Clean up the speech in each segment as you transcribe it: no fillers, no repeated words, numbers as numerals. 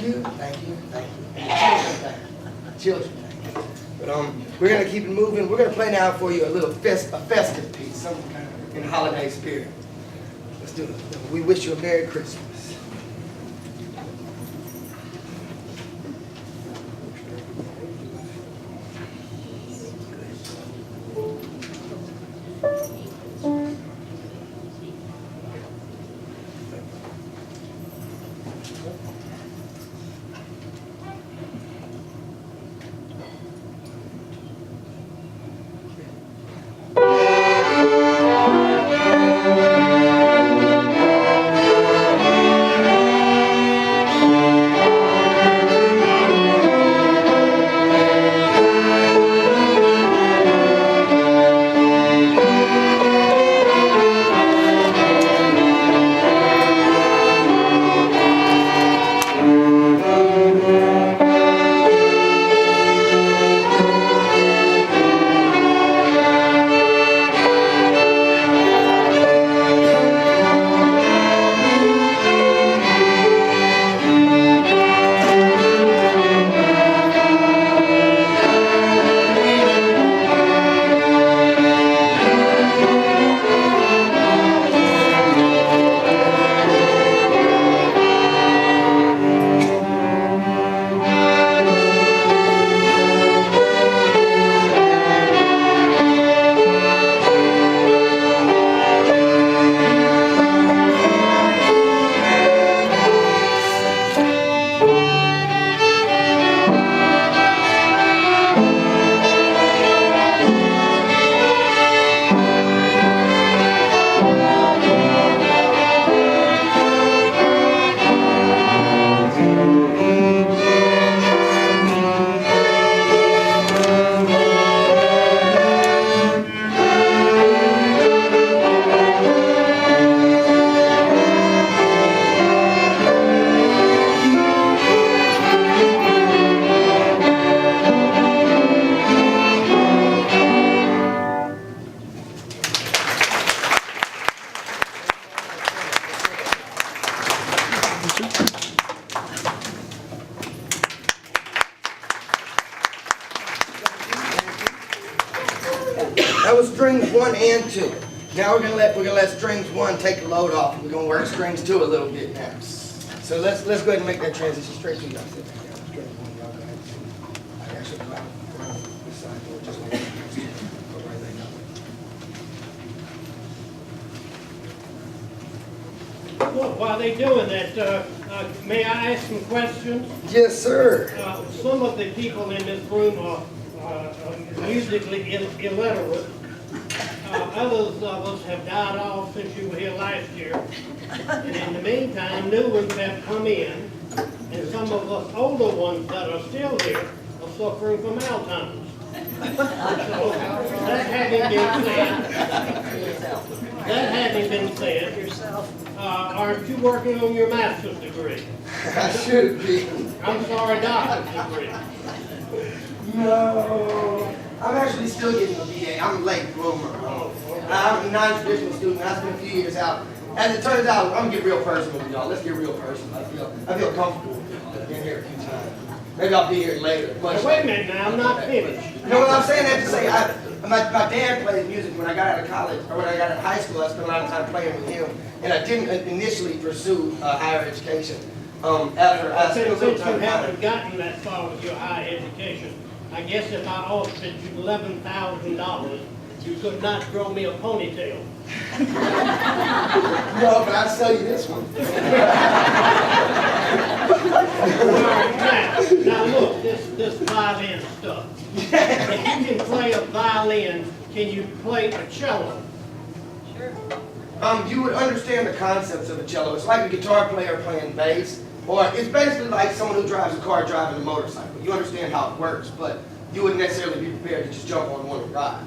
you, thank you, thank you. And the children, thank you. Children, thank you. But we're gonna keep it moving. We're gonna play now for you a little festive piece, some kind of in holiday spirit. Let's do it. We wish you a Merry Christmas. That was strings 1 and 2. Now we're gonna let strings 1 take the load off. We're gonna work strings 2 a little bit now. So let's go ahead and make that transition straight to you guys. Strings 1, y'all go ahead. I actually go around this side, or just like go right there. Well, while they're doing that, may I ask some questions? Yes, sir. Some of the people in this room are musically illiterate. Others of us have died off since you were here last year. And in the meantime, new ones have come in, and some of us older ones that are still here are suffering from Alzheimer's. So, that having been said, aren't you working on your master's degree? I should be. I'm sorry, doctor's degree. No. I'm actually still getting a BA. I'm a late bloomer. I'm a non-traditional student. I spent a few years out. As it turns out, I'm gonna get real personal with y'all. Let's get real personal. I feel comfortable being here a few times. Maybe I'll be here later. Now, wait a minute now, I'm not finished. You know what I'm saying? That to say, my dad played music when I got out of college, or when I got out of high school. I spent a lot of time playing with him, and I didn't initially pursue higher education. After I spent a little Since time you haven't gotten that far with your higher education, I guess if I offered you $11,000, you could not grow me a ponytail. No, but I'll sell you this one. Now look, this violin stuff. If you can play a violin, can you play a cello? Sure. You would understand the concepts of a cello. It's like a guitar player playing bass, or it's basically like someone who drives a car driving a motorcycle. You understand how it works, but you wouldn't necessarily be prepared to just jump on one and ride.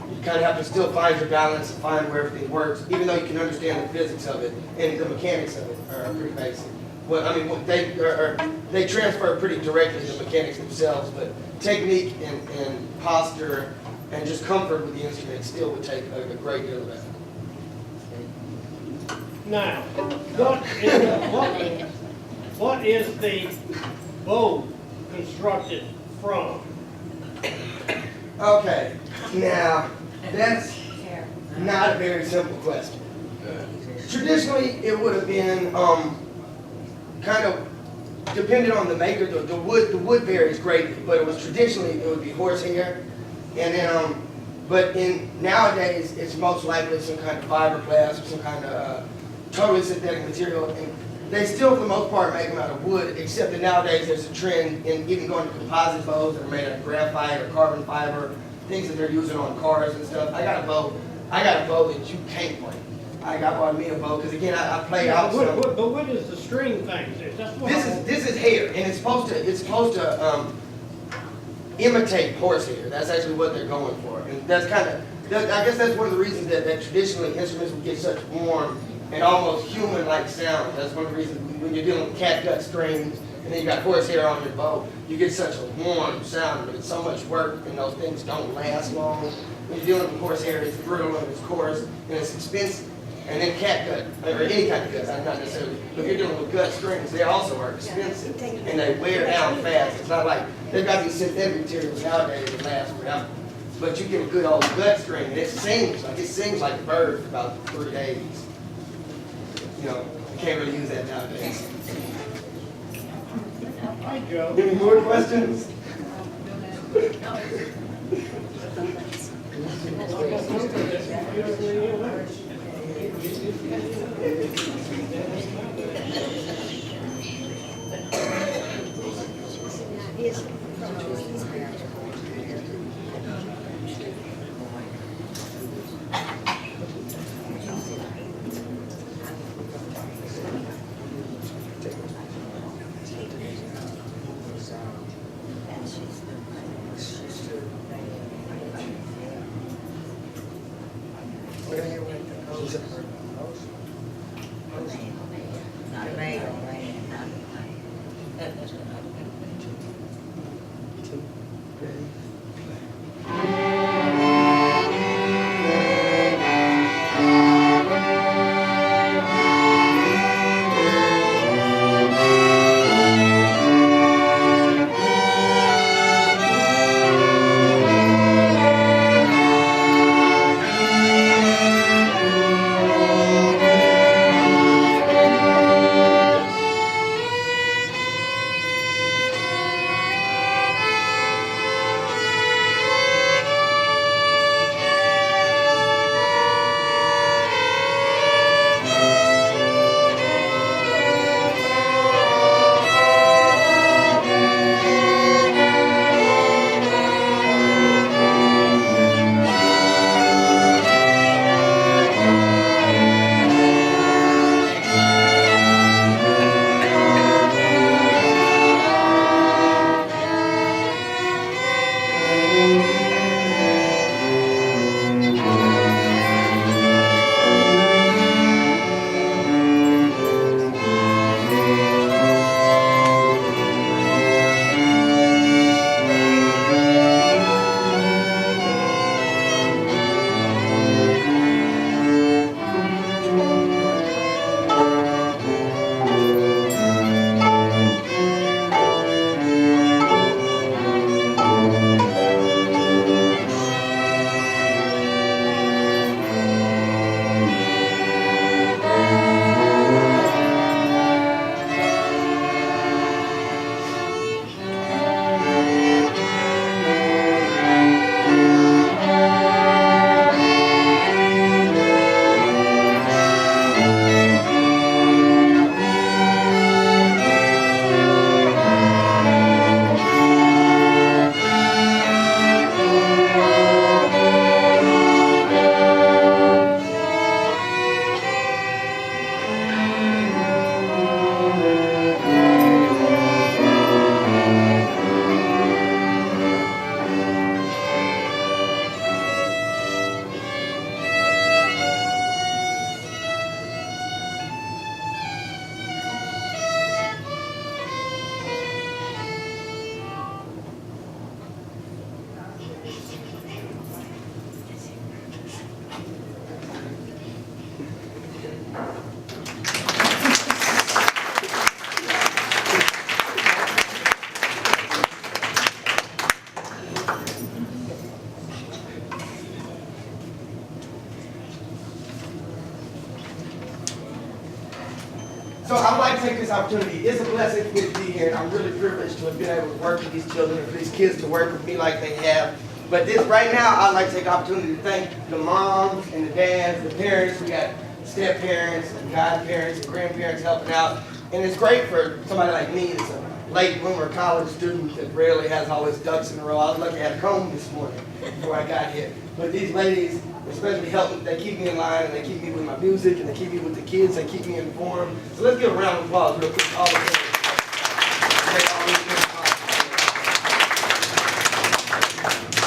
You kind of have to still find your balance and find where everything works, even though you can understand the physics of it and the mechanics of it are pretty basic. Well, I mean, they transfer pretty directly to the mechanics themselves, but technique and posture and just comfort with the instrument still would take a great deal of effort. What is the bow constructed from? Okay, now, that's not a very simple question. Traditionally, it would have been, kind of, depending on the maker, the wood varies greatly, but it was traditionally, it would be horsehair. And then, but nowadays, it's most likely some kind of fiberglass or some kind of totally synthetic material. And they still, for the most part, make them out of wood, except that nowadays there's a trend in even going to composite bows that are made out of graphite or carbon fiber, things that they're using on cars and stuff. I got a bow that you can't break. I bought me a bow, because again, I play out some. But what is the string thing? That's what This is hair, and it's supposed to imitate horsehair. That's actually what they're going for, and that's I guess that's one of the reasons that traditionally instruments would get such warm and almost human-like sound. That's one of the reasons when you're dealing with catgut strings and then you got horsehair on your bow, you get such a warm sound, but it's so much work and those things don't last long. When you're dealing with horsehair, it's brittle and it's coarse and it's expensive. And then catgut, or any kind of gut, not necessarily, but if you're dealing with gut strings, they also are expensive and they wear down fast. It's not like, they've got these synthetic materials nowadays that last forever. But you get a good old gut string and it sings like a bird for about 3 days. You know, you can't really use that nowadays. Hi, Joe. Any more questions? So I'd like to take this opportunity. It's a blessing for me to be here, and I'm really privileged to have been able to work with these children and for these kids to work with me like they have. But this right now, I'd like to take the opportunity to thank the moms and the dads, the parents. We got step parents and godparents and grandparents helping out. And it's great for somebody like me that's a late bloomer college student that rarely has all his ducks in a row. I was lucky I had a comb this morning before I got here. But these ladies, especially help me, they keep me in line and they keep me with my music and they keep me with the kids, they keep me informed. So let's give a round of applause real quick to all of them.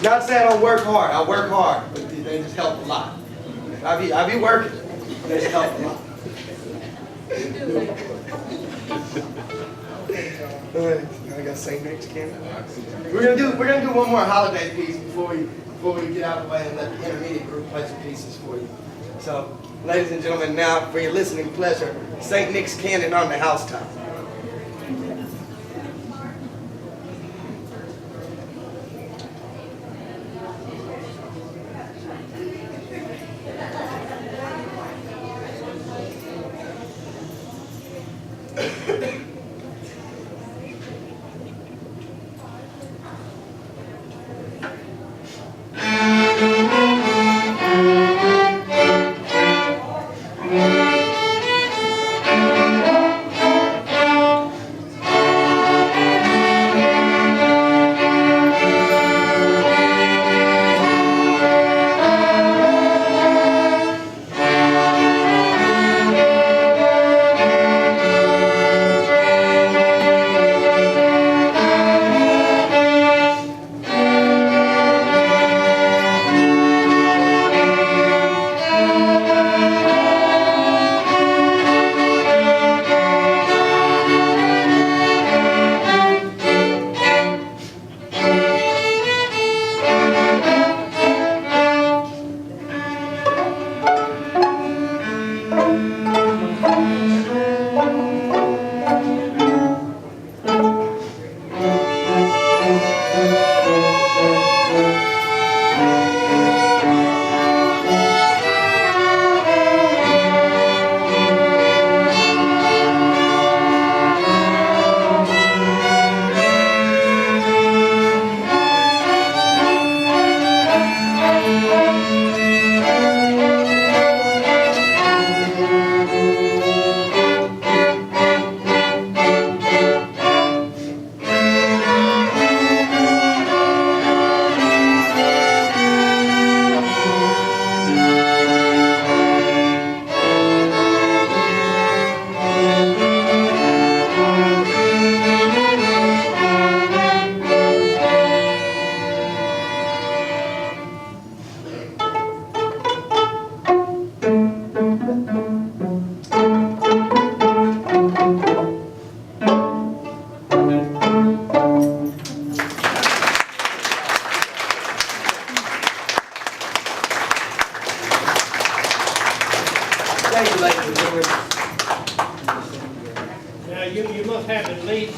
Not saying I don't work hard, I work hard, but they just help a lot. I be working, they just help a lot. I gotta say next, Ken. We're gonna do one more holiday piece before we get out of the way and let the intermediate group play some pieces for you. So, ladies and gentlemen, now for your listening pleasure, St. Nick's Cannon on the housetop. Thank you, ladies and gentlemen. Now, you must have at least